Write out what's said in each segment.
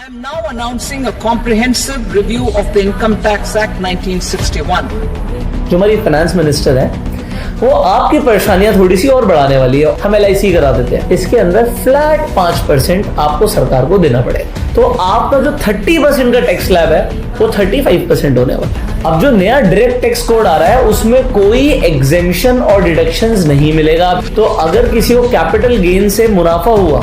I am now announcing a comprehensive review of the Income Tax Act 1961. जो हमारी finance minister है वो आपकी परेशानियां थोड़ी सी और बढ़ाने वाली है। हम LIC करा देते हैं, इसके अंदर फ्लैट 5% आपको सरकार को देना पड़ेगा। तो आपका जो 30% का टैक्स स्लैब है वो 35% होने वाला है। अब जो नया डायरेक्ट टैक्स कोड आ रहा है उसमें कोई एग्जेम्पशन और डिडक्शंस नहीं मिलेगा। तो अगर किसी को कैपिटल गेन से मुनाफा हुआ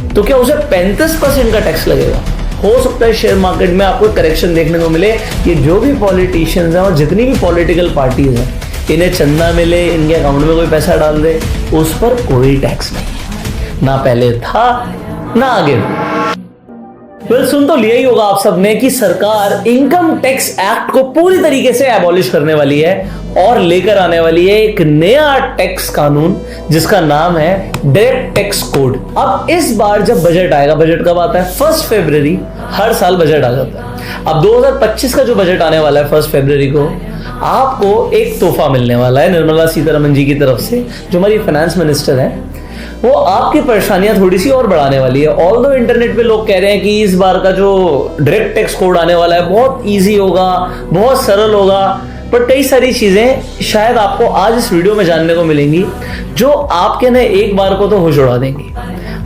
तो क्या उसे 35% का टैक्स लगेगा। हो सकता है शेयर मार्केट में आपको करेक्शन देखने को मिले। ये जो भी पॉलिटिशियंस हैं और जितनी भी पॉलिटिकल पार्टीज हैं इन्हें चंदा मिले, इनके अकाउंट में कोई पैसा डाल दे, उस पर कोई टैक्स नहीं है, ना पहले था ना आगे। सुन तो लिया ही होगा आप सबने कि सरकार इनकम टैक्स एक्ट को पूरी तरीके से एबॉलिश करने वाली है और लेकर आने वाली है एक नया टैक्स कानून जिसका नाम है डायरेक्ट टैक्स कोड। अब इस बार जब बजट आएगा, बजट कब आता है? 1 फरवरी। हर साल बजट आ जाता है। अब 2025 का जो बजट आने वाला है 1 फरवरी को, आपको एक तोहफा मिलने वाला है निर्मला सीतारमण जी की तरफ से, जो हमारी फाइनेंस मिनिस्टर है। वो आपकी परेशानियां थोड़ी सी और बढ़ाने वाली है। ऑल्दो इंटरनेट पे लोग कह रहे हैं कि इस बार का जो डायरेक्ट टैक्स कोड आने वाला है बहुत इजी होगा, बहुत सरल होगा, पर कई सारी चीजें शायद आपको आज इस वीडियो में जानने को मिलेंगी जो आपके ना एक बार को तो होश उड़ा देंगी।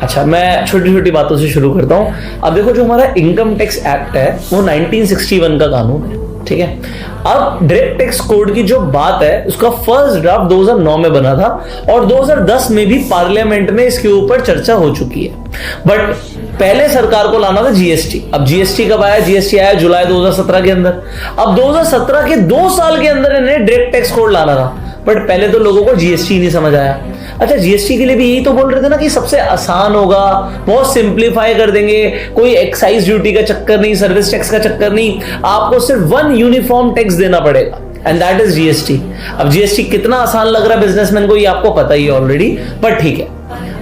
अच्छा, मैं छोटी छोटी बातों से शुरू करता हूं। अब देखो, जो हमारा इनकम टैक्स एक्ट है वो 1961 का कानून है, ठीक है। अब डायरेक्ट टैक्स कोड की जो बात है उसका फर्स्ट ड्राफ्ट 2009 में बना था और 2010 में भी पार्लियामेंट में इसके ऊपर चर्चा हो चुकी है। बट पहले सरकार को लाना था GST। अब GST कब आया? GST आया जुलाई 2017 के अंदर। अब 2017 के 2 साल के अंदर इन्हें डायरेक्ट टैक्स कोड लाना था, बट पहले तो लोगों को GST नहीं समझ आया। अच्छा, GST के लिए भी यही तो बोल रहे थे ना कि सबसे आसान होगा, बहुत सिंप्लीफाई कर देंगे, कोई एक्साइज ड्यूटी का चक्कर नहीं, सर्विस टैक्स का चक्कर नहीं, आपको सिर्फ 1 यूनिफॉर्म टैक्स देना पड़ेगा, एंड दैट इज GST। अब GST कितना आसान लग रहा है बिजनेसमैन को ये आपको पता ही है ऑलरेडी, पर ठीक है।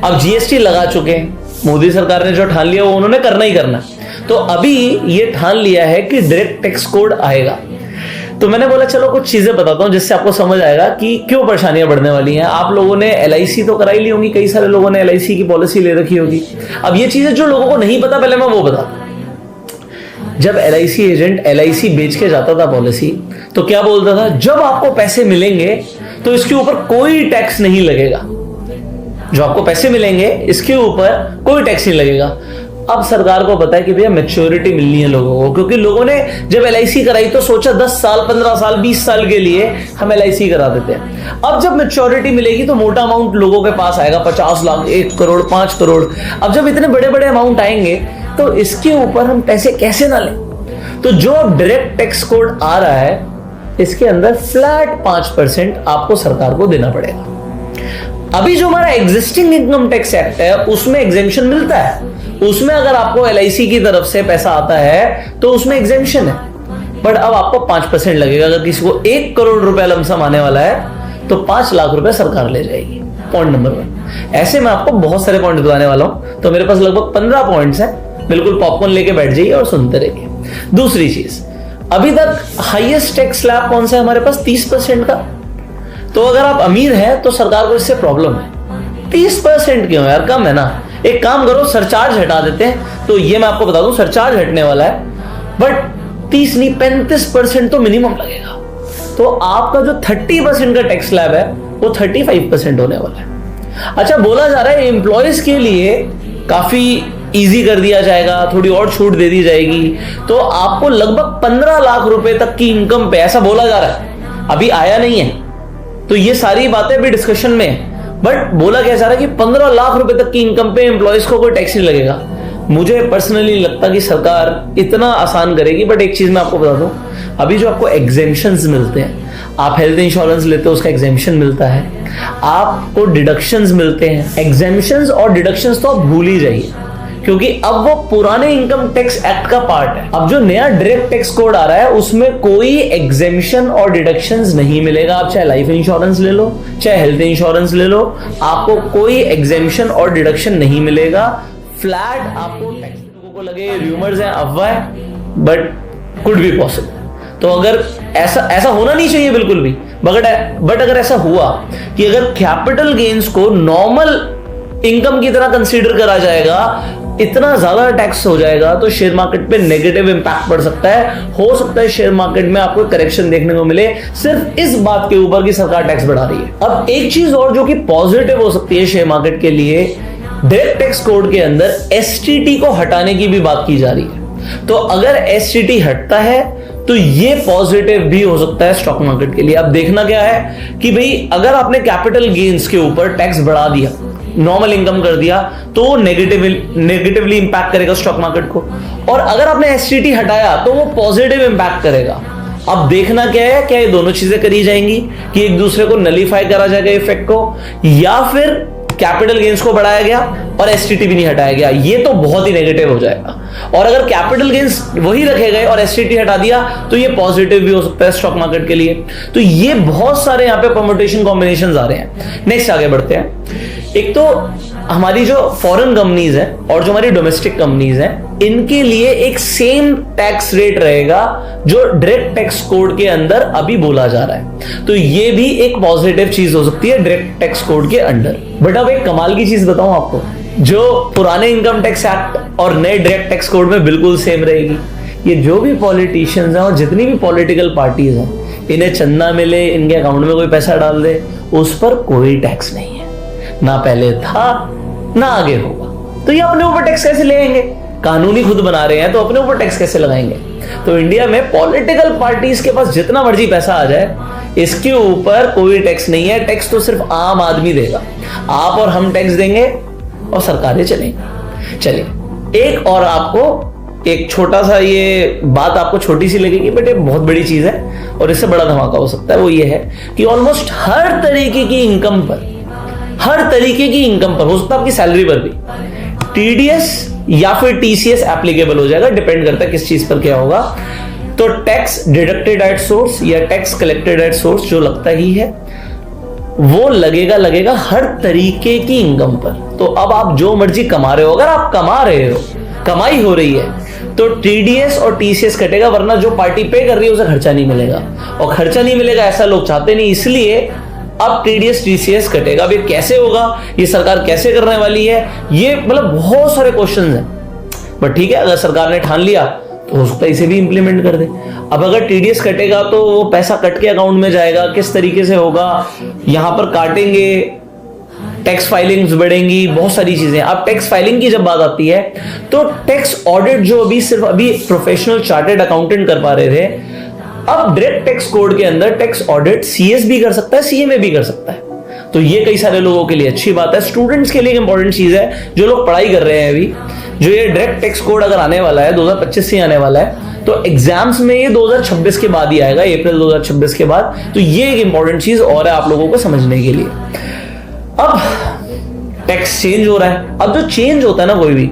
अब GST लगा चुके हैं, मोदी सरकार ने जो ठान लिया वो उन्होंने करना ही करना। तो अभी ये ठान लिया है कि डायरेक्ट टैक्स कोड आएगा। तो मैंने बोला चलो कुछ चीजें बताता हूं जिससे आपको समझ आएगा कि क्यों परेशानियां बढ़ने वाली हैं। आप लोगों ने LIC तो कराई ली होंगी, कई सारे लोगों ने LIC की पॉलिसी ले रखी होगी। अब ये चीजें जो लोगों को नहीं पता, पहले मैं वो बताता। जब LIC एजेंट LIC बेच के जाता था पॉलिसी, तो क्या बोलता था? जब आपको पैसे मिलेंगे तो इसके ऊपर कोई टैक्स नहीं लगेगा। जो आपको पैसे मिलेंगे इसके ऊपर कोई टैक्स नहीं लगेगा। अब सरकार को पता है कि भैया मैच्योरिटी मिलनी है लोगों को, क्योंकि लोगों ने जब LIC कराई तो सोचा 10 साल 15 साल 20 साल के लिए हम LIC करा देते हैं। अब जब मैच्योरिटी मिलेगी तो मोटा अमाउंट लोगों के पास आएगा, 50 लाख, 1 करोड़, 5 करोड़। अब जब इतने बड़े बड़े अमाउंट आएंगे तो इसके ऊपर हम पैसे कैसे ना लें। तो जो डायरेक्ट टैक्स कोड आ रहा है इसके अंदर फ्लैट 5% आपको सरकार को देना पड़ेगा। अभी जो हमारा एग्जिस्टिंग इनकम टैक्स एक्ट है उसमें एग्जेम्पशन मिलता है। उसमें अगर आपको LIC की तरफ से पैसा आता है तो उसमें एग्जेम्पशन है, बट अब आपको 5% लगेगा। अगर किसी को 1 करोड़ रुपए लमसम आने वाला है तो 5 लाख रुपए सरकार ले जाएगी। Point number 1। ऐसे मैं आपको बहुत सारे पॉइंट बताने वाला हूं, तो मेरे पास लगभग 15 पॉइंट्स हैं। बिल्कुल पॉपकॉर्न लेके बैठ जाइए और सुनते रहिए। दूसरी चीज, अभी तक हाईएस्ट टैक्स स्लैब कौन सा है हमारे पास? 30% का। तो अगर आप अमीर हैं तो सरकार को इससे प्रॉब्लम है। 30% क्यों यार? कम है ना। एक काम करो, सरचार्ज हटा देते हैं। तो ये मैं आपको बता दूं, सरचार्ज हटने वाला है, बट 30 नहीं 35% तो मिनिमम लगेगा। तो आपका जो 30% का टैक्स स्लैब है वो 35% होने वाला है। अच्छा, बोला जा रहा है एम्प्लॉयज के लिए काफी इजी कर दिया जाएगा, थोड़ी और छूट दे दी जाएगी, तो आपको लगभग 15 लाख रुपए तक की इनकम पे, ऐसा बोला जा रहा है, अभी आया नहीं है, तो ये सारी बातें भी डिस्कशन में है। बट बोला क्या जा रहा है कि 15 लाख रुपए तक की इनकम पे एम्प्लॉयज को कोई टैक्स नहीं लगेगा। मुझे पर्सनली लगता कि सरकार इतना आसान करेगी, बट एक चीज मैं आपको बता दूं, अभी जो आपको एग्जेम्पशंस मिलते हैं, आप हेल्थ इंश्योरेंस लेते हो उसका एग्जेम्पशन मिलता है, आपको डिडक्शंस मिलते हैं। एग्जेम्पशंस और डिडक्शंस तो आप भूल ही जाइए, क्योंकि अब वो पुराने इनकम टैक्स एक्ट का पार्ट है। अब जो नया डायरेक्ट टैक्स कोड आ रहा है उसमें कोई एग्जेम्पशन और डिडक्शंस नहीं मिलेगा। आप चाहे लाइफ इंश्योरेंस ले लो, चाहे हेल्थ इंश्योरेंस ले लो, आपको कोई एग्जेम्पशन और डिडक्शन नहीं मिलेगा। फ्लैट आपको टैक्स, लोगों को लगे रूमर्स हैं, अफवाह है, बट कुड बी पॉसिबल। तो अगर ऐसा होना नहीं चाहिए बिल्कुल भी, बट अगर ऐसा हुआ कि अगर कैपिटल गेन्स को नॉर्मल इनकम की तरह कंसीडर करा जाएगा, इतना ज्यादा टैक्स हो जाएगा तो शेयर मार्केट पे नेगेटिव इंपैक्ट पड़ सकता है। हो सकता है शेयर मार्केट में आपको करेक्शन देखने को मिले सिर्फ इस बात के ऊपर कि सरकार टैक्स बढ़ा रही है। अब एक चीज और जो कि पॉजिटिव हो सकती है शेयर मार्केट के लिए, डायरेक्ट टैक्स कोड के अंदर एसटीटी को हटाने की भी बात की जा रही है। तो अगर एसटीटी हटता है तो ये पॉजिटिव भी हो सकता है स्टॉक मार्केट के लिए। अब देखना क्या है कि भाई अगर आपने कैपिटल गेन्स के ऊपर टैक्स बढ़ा दिया, नॉर्मल इनकम कर दिया, तो नेगेटिवली इंपैक्ट करेगा स्टॉक मार्केट को, और अगर आपने एसटीटी हटाया तो वो पॉजिटिव इंपैक्ट करेगा। अब देखना क्या है, क्या ये दोनों चीजें करी जाएंगी कि एक दूसरे को नलीफाई करा जाएगा इफेक्ट को, या फिर कैपिटल गेन्स को बढ़ाया गया और एसटीटी भी नहीं हटाया गया। ये तो बहुत ही नेगेटिव हो जाएगा। और अगर कैपिटल गेन्स वही रखे गए और एसटीटी हटा दिया तो ये पॉजिटिव भी हो सकता है स्टॉक मार्केट के लिए। तो ये बहुत सारे यहां पे परम्यूटेशन कॉम्बिनेशंस आ रहे हैं। नेक्स्ट आगे बढ़ते हैं। एक तो हमारी जो फॉरेन कंपनीज है और जो हमारी डोमेस्टिक कंपनीज हैं, इनके लिए एक सेम टैक्स रेट रहेगा जो डायरेक्ट टैक्स कोड के अंदर अभी बोला जा रहा है। तो ये भी एक पॉजिटिव चीज हो सकती है डायरेक्ट टैक्स कोड के अंडर। बट अब एक कमाल की चीज बताऊं आपको, जो पुराने इनकम टैक्स एक्ट और नए डायरेक्ट टैक्स कोड में बिल्कुल सेम रहेगी। ये जो भी पॉलिटिशियंस हैं और जितनी भी पॉलिटिकल पार्टीज हैं, इन्हें चंदा मिले, इनके अकाउंट में कोई पैसा डाल दे, उस पर कोई टैक्स नहीं है, ना पहले था ना आगे होगा। तो ये अपने ऊपर टैक्स कैसे लेंगे? कानूनी खुद बना रहे हैं तो अपने ऊपर टैक्स कैसे लगाएंगे? तो इंडिया में पॉलिटिकल पार्टीज के पास जितना मर्जी पैसा आ जाए, इसके ऊपर कोई टैक्स नहीं है। टैक्स तो सिर्फ आम आदमी देगा। आप और हम टैक्स देंगे और सरकारें चलेंगी। चलिए एक और आपको एक छोटा सा, ये बात आपको छोटी सी लगेगी बट ये बहुत बड़ी चीज है और इससे बड़ा धमाका हो सकता है। वो ये है कि ऑलमोस्ट हर तरीके की इनकम पर, हो सकता है आपकी सैलरी पर भी टीडीएस या फिर टीसीएस एप्लीकेबल हो जाएगा। डिपेंड करता है किस चीज पर क्या होगा। तो टैक्स डिडक्टेड एट सोर्स या टैक्स कलेक्टेड एट सोर्स जो लगता ही है, वो लगेगा हर तरीके की इनकम पर। तो अब आप जो मर्जी कमा रहे हो, अगर आप कमा रहे हो, कमाई हो रही है, तो टीडीएस और टीसीएस कटेगा, वरना जो पार्टी पे कर रही है उसे खर्चा नहीं मिलेगा। और खर्चा नहीं मिलेगा ऐसा लोग चाहते नहीं, इसलिए अब टीडीएस टीसीएस कटेगा। अब ये कैसे होगा, ये सरकार कैसे करने वाली है, ये मतलब बहुत सारे क्वेश्चंस हैं। बट ठीक है, अगर सरकार ने ठान लिया तो हो सकता है इसे भी इंप्लीमेंट कर दे। अब अगर टीडीएस कटेगा तो वो पैसा कट के अकाउंट में जाएगा, किस तरीके से होगा, यहां पर काटेंगे, टैक्स फाइलिंग्स बढ़ेंगी, बहुत सारी चीजें। अब टैक्स फाइलिंग की जब बात आती है तो टैक्स ऑडिट जो सिर्फ अभी प्रोफेशनल चार्टेड अकाउंटेंट कर पा रहे थे, अब डायरेक्ट टैक्स कोड के अंदर टैक्स ऑडिट सीएस भी कर सकता है, सीएमए भी कर सकता है। तो ये कई सारे लोगों के लिए अच्छी बात है। स्टूडेंट्स के लिए इंपॉर्टेंट चीज है, जो लोग पढ़ाई कर रहे हैं अभी, जो ये डायरेक्ट टैक्स कोड अगर आने वाला है 2025 से आने वाला है, तो एग्जाम्स में ये 2026 के बाद ही आएगा, अप्रैल 2026 के बाद। तो ये एक इंपॉर्टेंट चीज और है आप लोगों को समझने के लिए। अब टैक्स चेंज हो रहा है। अब जो चेंज होता है ना कोई भी,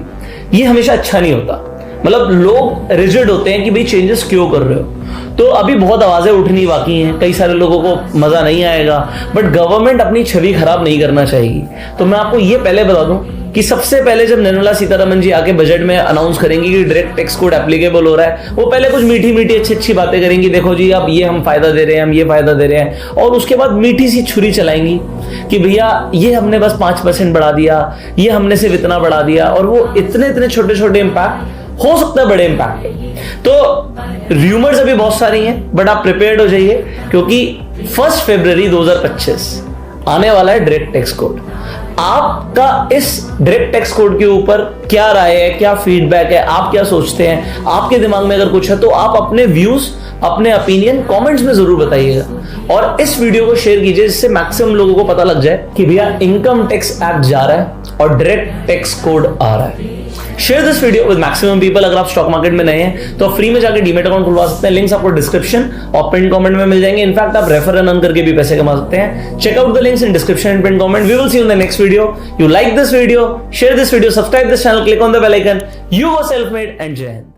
ये हमेशा अच्छा नहीं होता। मतलब लोग रिजिड होते हैं कि भाई चेंजेस क्यों कर रहे हो। तो अभी बहुत आवाजें उठनी बाकी हैं, कई सारे लोगों को मजा नहीं आएगा, बट गवर्नमेंट अपनी छवि खराब नहीं करना चाहेगी। तो मैं आपको ये पहले बता दूं कि सबसे पहले जब निर्मला सीतारमण जी आके बजट में अनाउंस करेंगी कि डायरेक्ट टैक्स कोड एप्लीकेबल हो रहा है, वो पहले कुछ मीठी मीठी अच्छी बातें करेंगी, देखो जी अब ये हम फायदा दे रहे हैं, हम ये फायदा दे रहे हैं, और उसके बाद मीठी सी छुरी चलाएंगी कि भैया ये हमने बस 5% बढ़ा दिया, ये हमने सिर्फ इतना बढ़ा दिया, और वो इतने छोटे छोटे इंपैक्ट, हो सकता है बड़े इंपैक्ट। तो रूमर्स अभी बहुत सारी हैं, बट आप प्रिपेयर्ड हो जाइए, क्योंकि 1 फरवरी 2025 आने वाला है डायरेक्ट टैक्स कोड। आपका इस डायरेक्ट टैक्स कोड के ऊपर क्या राय है, क्या फीडबैक है, आप क्या सोचते हैं? आपके दिमाग में अगर कुछ है तो आप अपने व्यूज, अपने ओपिनियन कमेंट्स में जरूर बताइएगा, और इस वीडियो को शेयर कीजिए जिससे मैक्सिमम लोगों को पता लग जाए कि भैया इनकम टैक्स एक्ट जा रहा है और डायरेक्ट टैक्स कोड आ रहा है। Share this video with maximum people. अगर आप स्टॉक मार्केट में नए हैं तो फ्री में जाकर डीमैट अकाउंट खुलवा सकते हैं, लिंक्स आपको डिस्क्रिप्शन और पिन कमेंट में मिल जाएंगे। इनफैक्ट आप रेफर एंड अर्न करके भी पैसे कमा सकते हैं। Check out the links in description and pin comment. We will see you in the next video. You like this video, share this video, subscribe this channel, click on the bell icon. You were self made and जय हिंद।